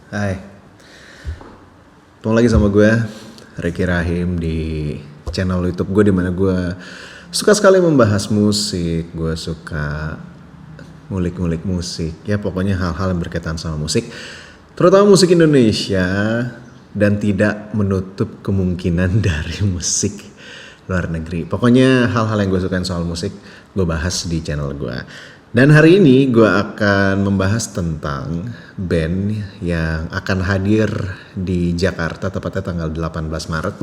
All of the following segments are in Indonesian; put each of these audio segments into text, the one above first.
Hai, ketemu lagi sama gue, Ricky Rahim di channel YouTube gue, dimana gue suka sekali membahas musik. Gue suka ngulik-ngulik musik, ya pokoknya hal-hal yang berkaitan sama musik, terutama musik Indonesia, dan tidak menutup kemungkinan dari musik luar negeri. Pokoknya hal-hal yang gue sukain soal musik gue bahas di channel gue. Dan hari ini gue akan membahas tentang band yang akan hadir di Jakarta tepatnya tanggal 18 Maret.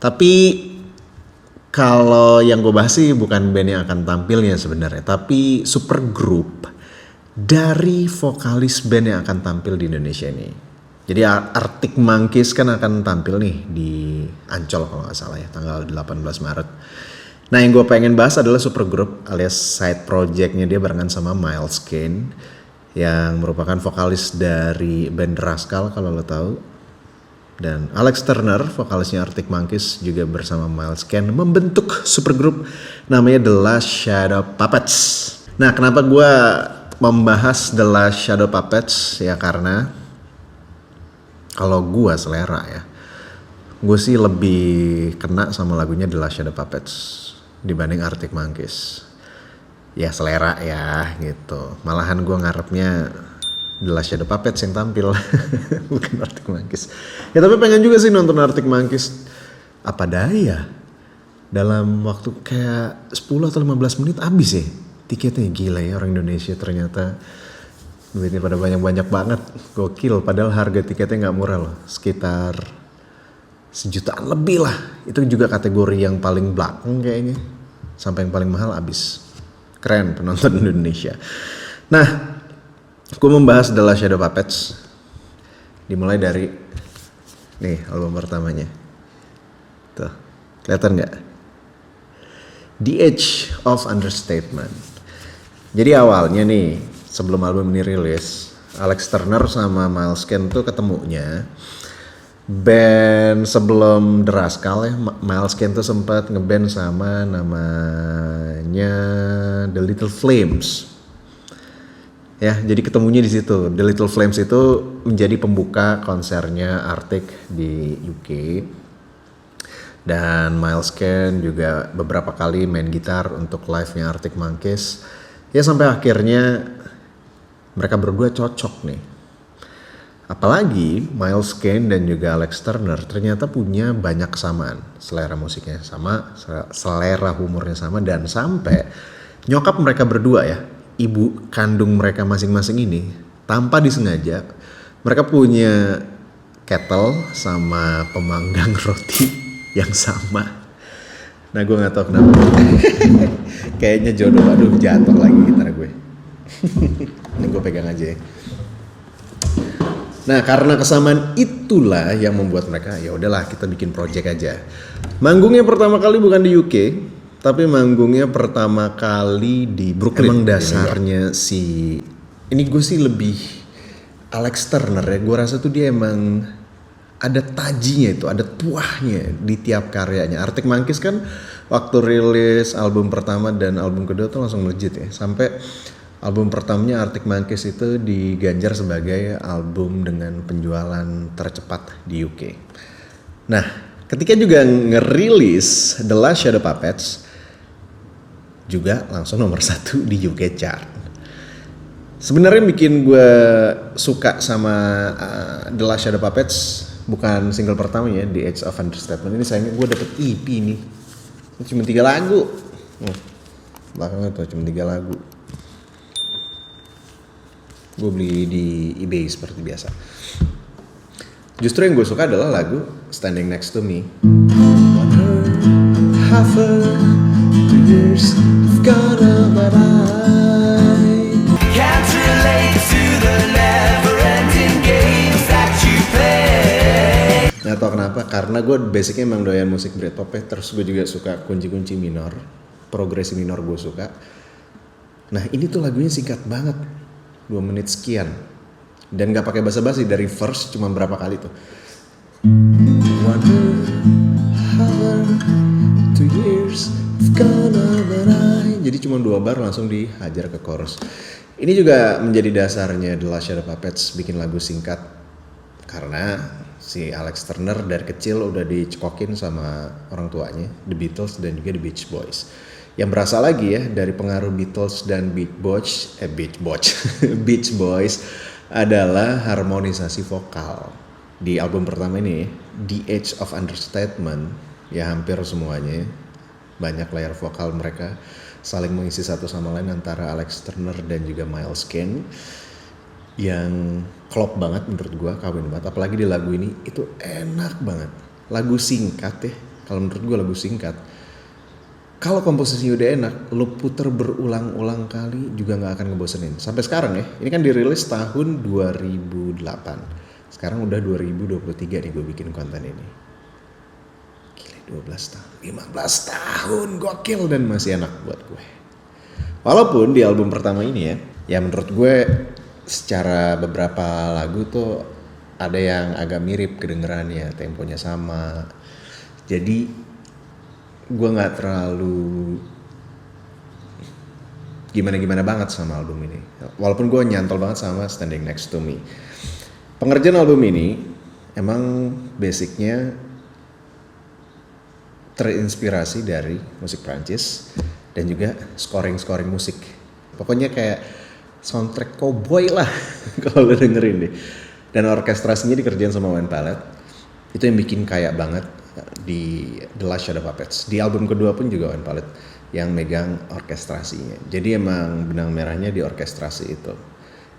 Tapi kalau yang gue bahas sih bukan band yang akan tampilnya sebenarnya, tapi supergroup dari vokalis band yang akan tampil di Indonesia ini. Jadi Arctic Monkeys kan akan tampil nih di Ancol kalau nggak salah ya, tanggal 18 Maret. Nah, yang gue pengen bahas adalah supergroup alias side projectnya dia barengan sama Miles Kane, yang merupakan vokalis dari band Rascal kalau lo tahu. Dan Alex Turner, vokalisnya Arctic Monkeys, juga bersama Miles Kane membentuk supergroup namanya The Last Shadow Puppets. Nah, kenapa gue membahas The Last Shadow Puppets? Ya karena kalau gue selera ya, gue sih lebih kena sama lagunya The Last Shadow Puppets dibanding Arctic Monkeys. Ya selera ya gitu. Malahan gue ngarepnya The Last Shadow Puppets yang tampil bukan Arctic Monkeys. Ya tapi pengen juga sih nonton Arctic Monkeys. Apa daya, dalam waktu kayak 10 atau 15 menit habis ya tiketnya. Gila ya, orang Indonesia ternyata duitnya pada banyak-banyak banget. Gokil, padahal harga tiketnya gak murah loh, sekitar 1 jutaan lebih lah. Itu juga kategori yang paling belakang kayaknya, sampai yang paling mahal habis. Keren penonton Indonesia. Nah, gue membahas The Last Shadow Puppets dimulai dari nih album pertamanya. Tuh, kelihatan gak? The Age of Understatement. Jadi awalnya nih, sebelum album ini rilis, Alex Turner sama Miles Kane tuh ketemunya band sebelum The Rascal ya. Miles Kane tuh sempat ngeband sama namanya The Little Flames. Ya, jadi ketemunya di situ. The Little Flames itu menjadi pembuka konsernya Arctic di UK. Dan Miles Kane juga beberapa kali main gitar untuk live-nya Arctic Monkeys. Ya sampai akhirnya mereka berdua cocok nih. Apalagi Miles Kane dan juga Alex Turner ternyata punya banyak kesamaan. Selera musiknya sama, selera humornya sama, dan sampai nyokap mereka berdua ya, ibu kandung mereka masing-masing ini, tanpa disengaja mereka punya kettle sama pemanggang roti yang sama. Nah, gue gak tahu kenapa. Kayaknya jodoh. Aduh, jatuh lagi gitar gue. Ini gue pegang aja ya. Nah, karena kesamaan itulah yang membuat mereka, ya udahlah kita bikin project aja. Manggungnya pertama kali bukan di UK, tapi manggungnya pertama kali di Brooklyn. Emang dasarnya si ini gue sih lebih Alex Turner ya. Gue rasa tuh dia emang ada tajinya itu, ada tuahnya di tiap karyanya. Arctic Monkeys kan waktu rilis album pertama dan album kedua tuh langsung melejit ya. Sampai album pertamanya Arctic Monkeys itu diganjar sebagai album dengan penjualan tercepat di UK. Nah, ketika juga ngerilis The Last Shadow Puppets, juga langsung nomor 1 di UK chart. Sebenarnya bikin gue suka sama The Last Shadow Puppets bukan single pertamanya, The Age of Understatement. Ini sayangnya gue dapet EP nih. Cuma 3 lagu. Belakangnya tuh cuma 3 lagu. Gue beli di eBay seperti biasa. Justru yang gue suka adalah lagu Standing Next to Me. 1.5 years I've got but I can't relate to the never-ending games that you play. Nggak tau kenapa, karena gue basicnya emang doyan musik Britpop ya. Terus gue juga suka kunci-kunci minor, progresi minor gue suka. Nah, ini tuh lagunya singkat banget, 2 menit sekian, dan nggak pakai basa-basi. Dari verse cuma berapa kali tuh, 1.5 years I've gone but I. Jadi jadi cuma 2 bar langsung dihajar ke chorus. Ini juga menjadi dasarnya The Last Shadow Puppets bikin lagu singkat, karena si Alex Turner dari kecil udah dicekokin sama orang tuanya, The Beatles dan juga The Beach Boys. Yang berasal lagi ya dari pengaruh Beatles dan Beach Boys adalah harmonisasi vokal. Di album pertama ini, The Age of Understatement, ya hampir semuanya banyak layer vokal mereka saling mengisi satu sama lain antara Alex Turner dan juga Miles Kane yang klop banget menurut gua, kawin banget. Apalagi di lagu ini itu enak banget. Lagu singkat ya, kalau menurut gua lagu singkat. Kalau komposisinya udah enak, lo puter berulang-ulang kali juga nggak akan ngebosenin. Sampai sekarang ya, ini kan dirilis tahun 2008. Sekarang udah 2023 nih gue bikin konten ini. Gila, 12 tahun, 15 tahun, gokil, dan masih enak buat gue. Walaupun di album pertama ini ya menurut gue secara beberapa lagu tuh ada yang agak mirip kedengerannya, temponya sama. Jadi gue nggak terlalu gimana-gimana banget sama album ini. Walaupun gue nyantol banget sama Standing Next to Me. Pengerjaan album ini emang basicnya terinspirasi dari musik Prancis dan juga scoring musik. Pokoknya kayak soundtrack cowboy lah kalau lo dengerin deh. Dan orkestrasinya dikerjain sama Wayne Pallet. Itu yang bikin kayak banget di The Last Shadow Puppets. Di album kedua pun juga Wayne Pallet yang megang orkestrasinya. Jadi emang benang merahnya di orkestrasi itu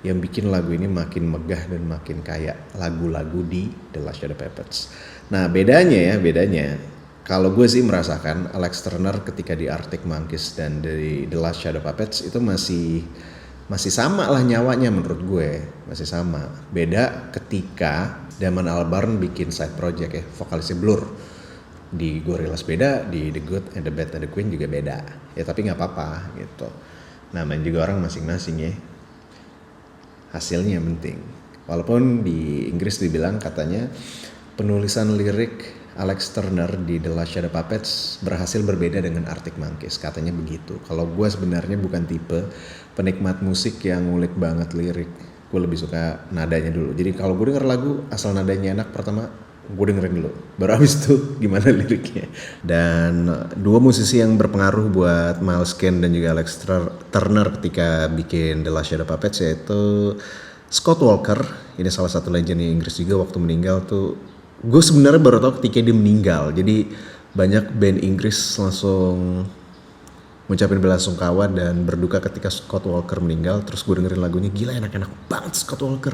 yang bikin lagu ini makin megah dan makin kayak lagu-lagu di The Last Shadow Puppets. Nah bedanya kalau gue sih merasakan Alex Turner ketika di Arctic Monkeys dan di The Last Shadow Puppets itu masih sama lah nyawanya menurut gue, masih sama. Beda ketika Damon Albarn bikin side project ya, vokalisnya Blur. Di Gorillaz beda, di The Good and the Bad and the Queen juga beda. Ya tapi nggak apa-apa gitu. Namanya juga orang masing-masing ya. Hasilnya yang penting. Walaupun di Inggris dibilang katanya penulisan lirik Alex Turner di The Last Shadow Puppets berhasil berbeda dengan Arctic Monkeys, katanya begitu. Kalau gue sebenarnya bukan tipe penikmat musik yang ngulik banget lirik. Gue lebih suka nadanya dulu. Jadi kalau gue denger lagu asal nadanya enak, pertama gue dengerin dulu, baru habis itu gimana liriknya. Dan dua musisi yang berpengaruh buat Miles Kane dan juga Alex Turner ketika bikin The Last Shadow Puppets yaitu Scott Walker. Ini salah satu legend Inggris juga. Waktu meninggal tuh gue sebenarnya baru tahu ketika dia meninggal. Jadi banyak band Inggris langsung ngucapin belasungkawa dan berduka ketika Scott Walker meninggal. Terus gue dengerin lagunya, gila enak-enak banget Scott Walker.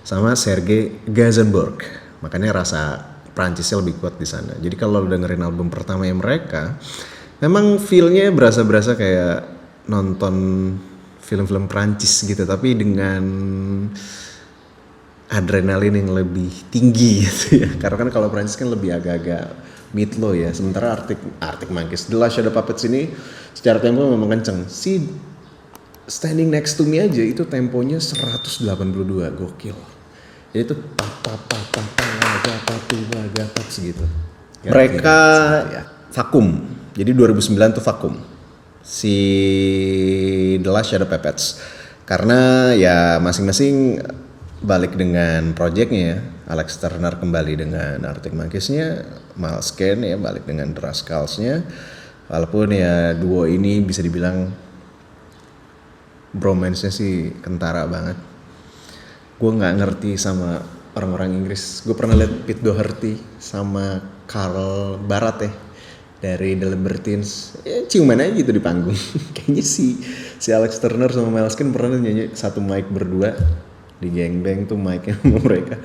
Sama Sergei Gainsbourg. Makanya rasa Prancisnya lebih kuat di sana. Jadi kalau dengerin album pertamanya mereka, memang feel-nya berasa kayak nonton film-film Prancis gitu, tapi dengan adrenalin yang lebih tinggi gitu ya. Karena kan kalau Prancis kan lebih agak-agak mid-low ya. Sementara Arctic Monkeys, The Last Shadow Puppets ini secara tempo memang kenceng. Si Standing Next to Me aja itu temponya 182, gokil. Jadi itu gapak segitu. Mereka vakum. Jadi 2009 tuh vakum. Si The Last Shadow Puppets. Karena ya masing-masing balik dengan projectnya ya. Alex Turner kembali dengan Arctic Monkeys-nya, Miles Kane ya balik dengan The Rascals-nya. Walaupun ya duo ini bisa dibilang bromance-nya sih kentara banget. Gue gak ngerti sama orang-orang Inggris. Gue pernah liat Pete Doherty sama Carl Barat ya dari The Libertines, ya ciuman aja gitu di panggung. Kayaknya si Alex Turner sama Miles Kane pernah nyanyi satu mic berdua di Gangbang tuh mic-nya sama mereka.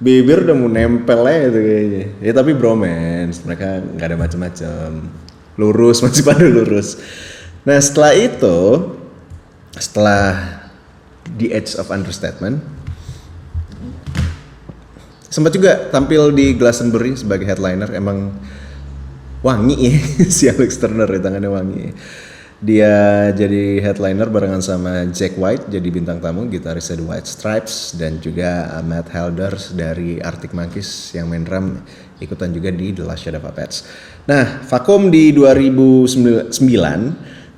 Bibir udah mau nempel aja tuh kayaknya. Ya tapi bromance, mereka nggak ada macam-macam. Lurus, masih pada lurus. Nah setelah The Age of Understatement, sempat juga tampil di Glastonbury sebagai headliner. Emang wangi ya si Alex Turner, tangannya wangi. Dia jadi headliner barengan sama Jack White jadi bintang tamu, gitaris The White Stripes, dan juga Matt Helders dari Arctic Monkeys yang main drum ikutan juga di The Last Shadow Puppets. Nah, vakum di 2009,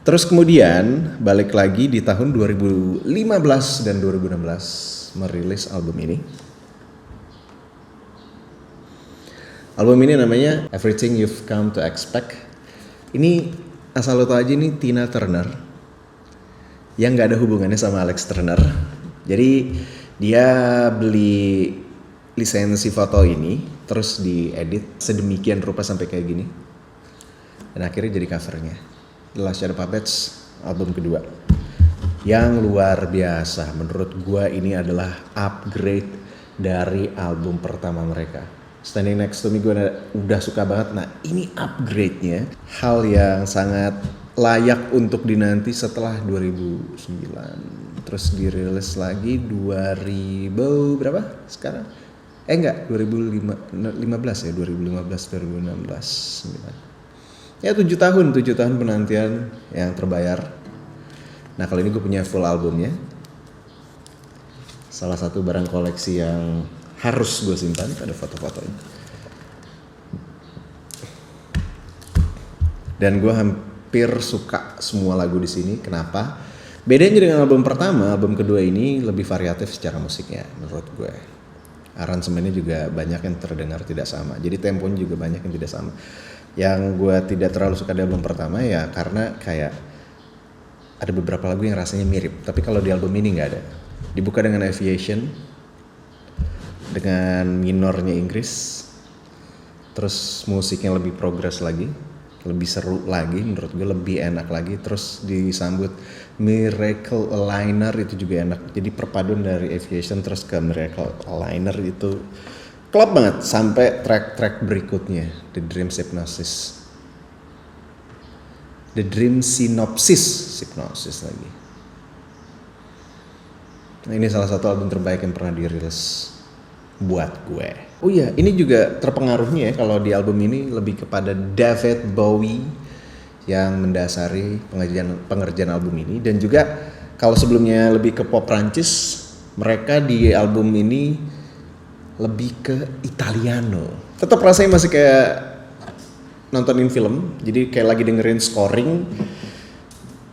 terus kemudian balik lagi di tahun 2015 dan 2016 merilis album ini. Album ini namanya Everything You've Come to Expect. Ini asal lo tau aja, ini Tina Turner yang gak ada hubungannya sama Alex Turner. Jadi dia beli lisensi foto ini terus diedit sedemikian rupa sampai kayak gini, dan akhirnya jadi covernya The Last Shadow Puppets album kedua yang luar biasa. Menurut gua ini adalah upgrade dari album pertama mereka. Standing Next to Me gue udah suka banget. Nah, ini upgrade-nya hal yang sangat layak untuk dinanti setelah 2009. Terus dirilis lagi 2000 berapa sekarang? Enggak, 2015 ya, 2015, 2016, 9. Ya 7 tahun penantian yang terbayar. Nah, kalau ini gue punya full albumnya. Salah satu barang koleksi yang harus gue simpan, ada foto-fotonya. Dan gue hampir suka semua lagu di sini. Kenapa? Bedanya dengan album pertama, album kedua ini lebih variatif secara musiknya menurut gue. Aransemennya juga banyak yang terdengar tidak sama. Jadi temponya juga banyak yang tidak sama. Yang gue tidak terlalu suka di album pertama ya karena kayak ada beberapa lagu yang rasanya mirip. Tapi kalau di album ini nggak ada. Dibuka dengan Aviation dengan minornya Inggris, terus musiknya lebih progres lagi, lebih seru lagi, menurut gue lebih enak lagi. Terus disambut Miracle Liner, itu juga enak. Jadi perpaduan dari Aviation terus ke Miracle Liner itu klop banget sampai track-track berikutnya, The Dream Synopsis lagi. Nah, ini salah satu album terbaik yang pernah dirilis buat gue. Oh iya, ini juga terpengaruhnya ya kalau di album ini lebih kepada David Bowie yang mendasari pengerjaan album ini, dan juga kalau sebelumnya lebih ke pop Prancis, mereka di album ini lebih ke Italiano. Tetap rasanya masih kayak nontonin film, jadi kayak lagi dengerin scoring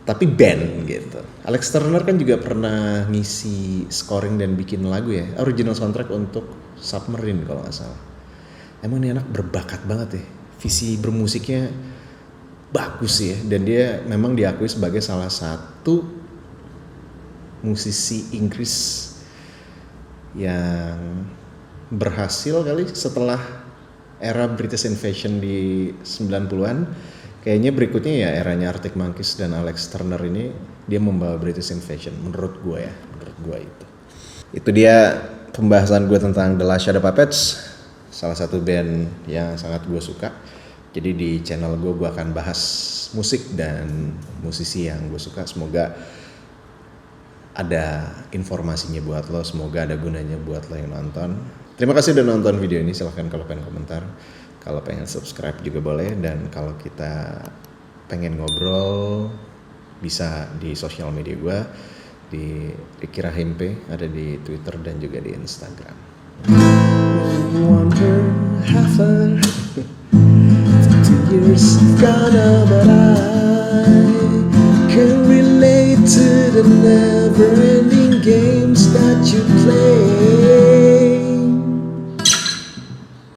tapi band gitu. Alex Turner kan juga pernah ngisi scoring dan bikin lagu ya, original soundtrack untuk Submarine kalau nggak salah. Emang ini anak berbakat banget ya, visi bermusiknya bagus ya, dan dia memang diakui sebagai salah satu musisi Inggris yang berhasil kali setelah era British Invasion di 90-an. Kayaknya berikutnya ya eranya Arctic Monkeys dan Alex Turner ini dia membawa British Invasion menurut gue itu. Itu dia pembahasan gue tentang The Last Shadow Puppets, salah satu band yang sangat gue suka. Jadi di channel gue akan bahas musik dan musisi yang gue suka. Semoga ada informasinya buat lo, semoga ada gunanya buat lo yang nonton. Terima kasih udah nonton video ini, silahkan kalau pengen komentar, kalau pengen subscribe juga boleh, dan kalau kita pengen ngobrol bisa di sosial media gue, di Ricky Rahim P, ada di Twitter dan juga di Instagram. Wonder half a 2 years gone, but I can relate to the never-ending games that you play.